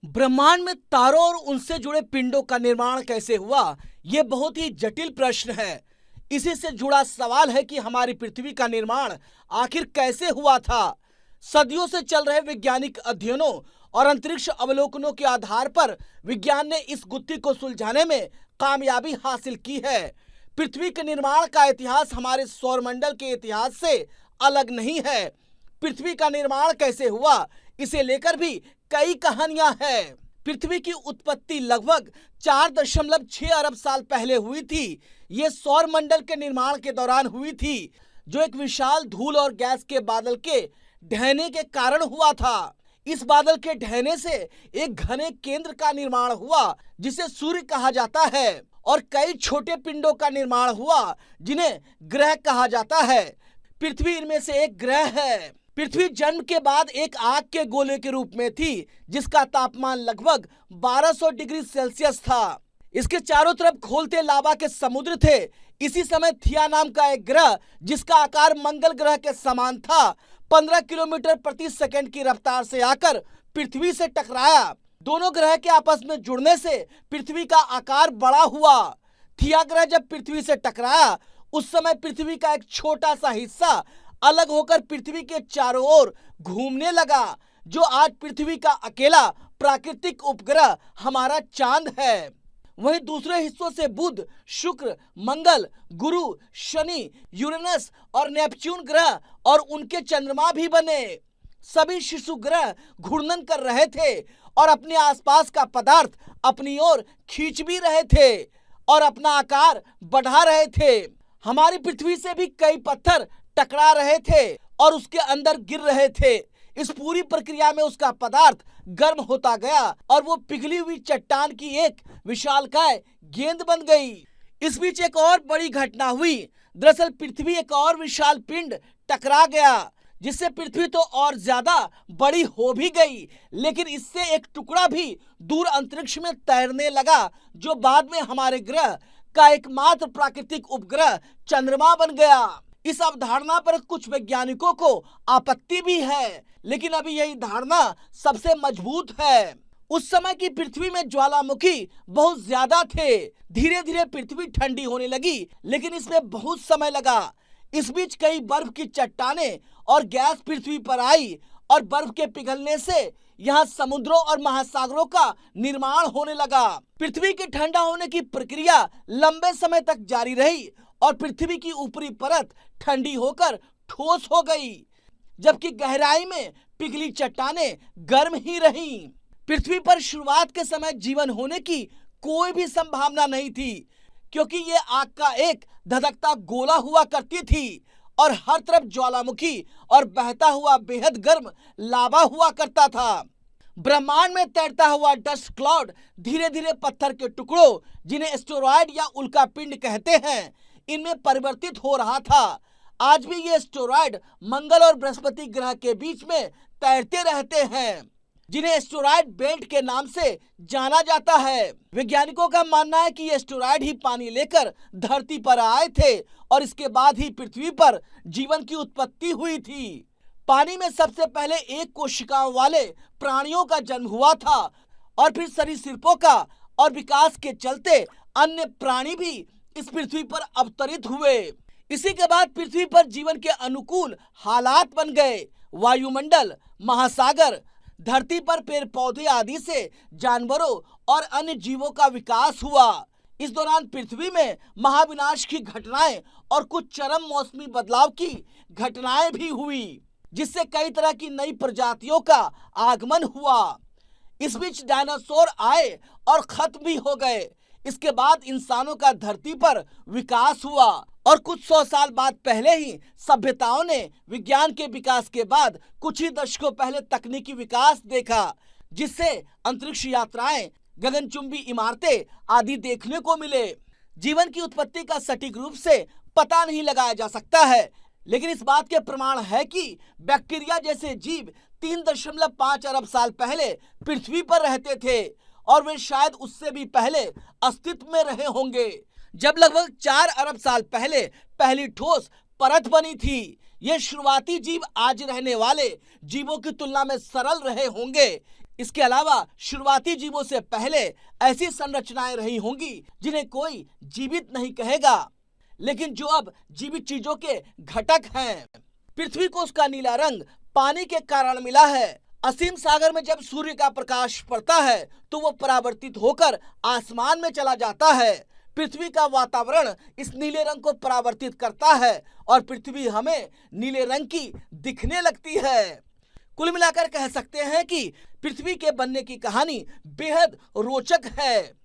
ब्रह्मांड में तारों और उनसे जुड़े पिंडों का निर्माण कैसे हुआ? यह बहुत ही जटिल प्रश्न है। इसी से जुड़ा सवाल है कि हमारी पृथ्वी का निर्माण आखिर कैसे हुआ था। सदियों से चल रहे वैज्ञानिक अध्ययनों और अंतरिक्ष अवलोकनों के आधार पर विज्ञान ने इस गुत्थी को सुलझाने में कामयाबी हासिल की है। पृथ्वी के निर्माण का इतिहास हमारे सौरमंडल के इतिहास से अलग नहीं है। पृथ्वी का निर्माण कैसे हुआ, इसे लेकर भी कई कहानियां हैं। पृथ्वी की उत्पत्ति लगभग 4.6 अरब साल पहले हुई थी। ये सौरमंडल के निर्माण के दौरान हुई थी, जो एक विशाल धूल और गैस के बादल के ढहने के कारण हुआ था। इस बादल के ढहने से एक घने केंद्र का निर्माण हुआ, जिसे सूर्य कहा जाता है, और कई छोटे पिंडों का निर्माण हुआ, जिन्हें ग्रह कहा जाता है। पृथ्वी इनमें से एक ग्रह है। पृथ्वी जन्म के बाद एक आग के गोले के रूप में थी, जिसका तापमान लगभग 1200 डिग्री सेल्सियस था। इसके चारों तरफ खोलते लावा के समुद्र थे। इसी समय थिया नाम का एक ग्रह, जिसका आकार मंगल ग्रह के समान था, 15 किलोमीटर प्रति सेकंड की रफ्तार से आकर पृथ्वी से टकराया। दोनों ग्रह के आपस में जुड़ने से पृथ्वी का आकार बड़ा हुआ। थिया ग्रह जब पृथ्वी से टकराया, उस समय पृथ्वी का एक छोटा सा हिस्सा अलग होकर पृथ्वी के चारों ओर घूमने लगा, जो आज पृथ्वी का अकेला प्राकृतिक उपग्रह हमारा चांद है। वहीं दूसरे हिस्सों से बुध, शुक्र, मंगल, गुरु, शनि, यूरेनस और नेपच्यून ग्रह और उनके चंद्रमा भी बने। सभी शिशु ग्रह घूर्णन कर रहे थे और अपने आसपास का पदार्थ अपनी ओर खींच भी रहे थे और अपना आकार बढ़ा रहे थे। हमारी पृथ्वी से भी कई पत्थर टकरा रहे थे और उसके अंदर गिर रहे थे। इस पूरी प्रक्रिया में उसका पदार्थ गर्म होता गया और वो पिघली हुई चट्टान की एक विशालकाय गेंद बन गई। इस बीच एक और बड़ी घटना हुई। दरअसल पृथ्वी एक और विशाल पिंड टकरा गया, जिससे पृथ्वी तो और ज्यादा बड़ी हो भी गई, लेकिन इससे एक टुकड़ा भी दूर अंतरिक्ष में तैरने लगा, जो बाद में हमारे ग्रह का एकमात्र प्राकृतिक उपग्रह चंद्रमा बन गया। इस अवधारणा पर कुछ वैज्ञानिकों को आपत्ति भी है, लेकिन अभी यही धारणा सबसे मजबूत है। उस समय की पृथ्वी में ज्वालामुखी बहुत ज्यादा थे। धीरे धीरे पृथ्वी ठंडी होने लगी, लेकिन इसमें बहुत समय लगा। इस बीच कई बर्फ की चट्टानें और गैस पृथ्वी पर आई और बर्फ के पिघलने से यहाँ समुद्रों और महासागरों का निर्माण होने लगा। पृथ्वी के ठंडा होने की प्रक्रिया लंबे समय तक जारी रही और पृथ्वी की ऊपरी परत ठंडी होकर ठोस हो गई, जबकि गहराई में पिघली चट्टानें गर्म ही रहीं। पृथ्वी पर शुरुआत के समय जीवन होने की कोई भी संभावना नहीं थी, क्योंकि ये आग का एक धधकता गोला हुआ करती थी और हर तरफ ज्वालामुखी और बहता हुआ बेहद गर्म लावा हुआ करता था। ब्रह्मांड में तैरता हुआ डस्ट क्लाउड धीरे धीरे पत्थर के टुकड़ों, जिन्हें एस्टेरॉयड या उल्कापिंड कहते हैं, इनमें परिवर्तित हो रहा था। आज भी ये एस्टेरॉयड मंगल और बृहस्पति ग्रह के बीच में तैरते रहते हैं, जिन्हें एस्टेरॉयड बेल्ट के नाम से जाना जाता है। वैज्ञानिकों का मानना है कि ये एस्टेरॉयड ही पानी लेकर धरती पर आए थे और इसके बाद ही पृथ्वी पर जीवन की उत्पत्ति हुई थी। पानी में सबसे पहले एक कोशिकाओं वाले प्राणियों का जन्म हुआ था और फिर सरीसृपों का, और विकास के चलते अन्य प्राणी भी इस पृथ्वी पर अवतरित हुए। इसी के बाद पृथ्वी पर जीवन के अनुकूल हालात बन गए। वायुमंडल, महासागर, धरती पर पेड़ पौधे आदि से जानवरों और अन्य जीवों का विकास हुआ। इस दौरान पृथ्वी में महाविनाश की घटनाएं और कुछ चरम मौसमी बदलाव की घटनाएं भी हुई, जिससे कई तरह की नई प्रजातियों का आगमन हुआ। इस बीच डायनासोर आए और खत्म भी हो गए। इसके बाद इंसानों का धरती पर विकास हुआ और कुछ 100 साल बाद पहले ही सभ्यताओं ने विज्ञान के विकास के बाद कुछ ही दशकों पहले तकनीकी विकास देखा, जिससे अंतरिक्ष यात्राएं, गगनचुंबी इमारतें आदि देखने को मिले। जीवन की उत्पत्ति का सटीक रूप से पता नहीं लगाया जा सकता है, लेकिन इस बात के प्रमाण है कि बैक्टीरिया जैसे जीव 3.5 अरब साल पहले पृथ्वी पर रहते थे और वे शायद उससे भी पहले अस्तित्व में रहे होंगे, जब लगभग 4 अरब साल पहले पहली ठोस परत बनी थी। ये शुरुआती जीव आज रहने वाले जीवों की तुलना में सरल रहे होंगे। इसके अलावा शुरुआती जीवों से पहले ऐसी संरचनाएं रही होंगी जिन्हें कोई जीवित नहीं कहेगा, लेकिन जो अब जीवित चीजों के घटक हैं। पृथ्वी को उसका नीला रंग पानी के कारण मिला है। असीम सागर में जब सूर्य का प्रकाश पड़ता है तो वो परावर्तित होकर आसमान में चला जाता है। पृथ्वी का वातावरण इस नीले रंग को परावर्तित करता है और पृथ्वी हमें नीले रंग की दिखने लगती है। कुल मिलाकर कह सकते हैं कि पृथ्वी के बनने की कहानी बेहद रोचक है।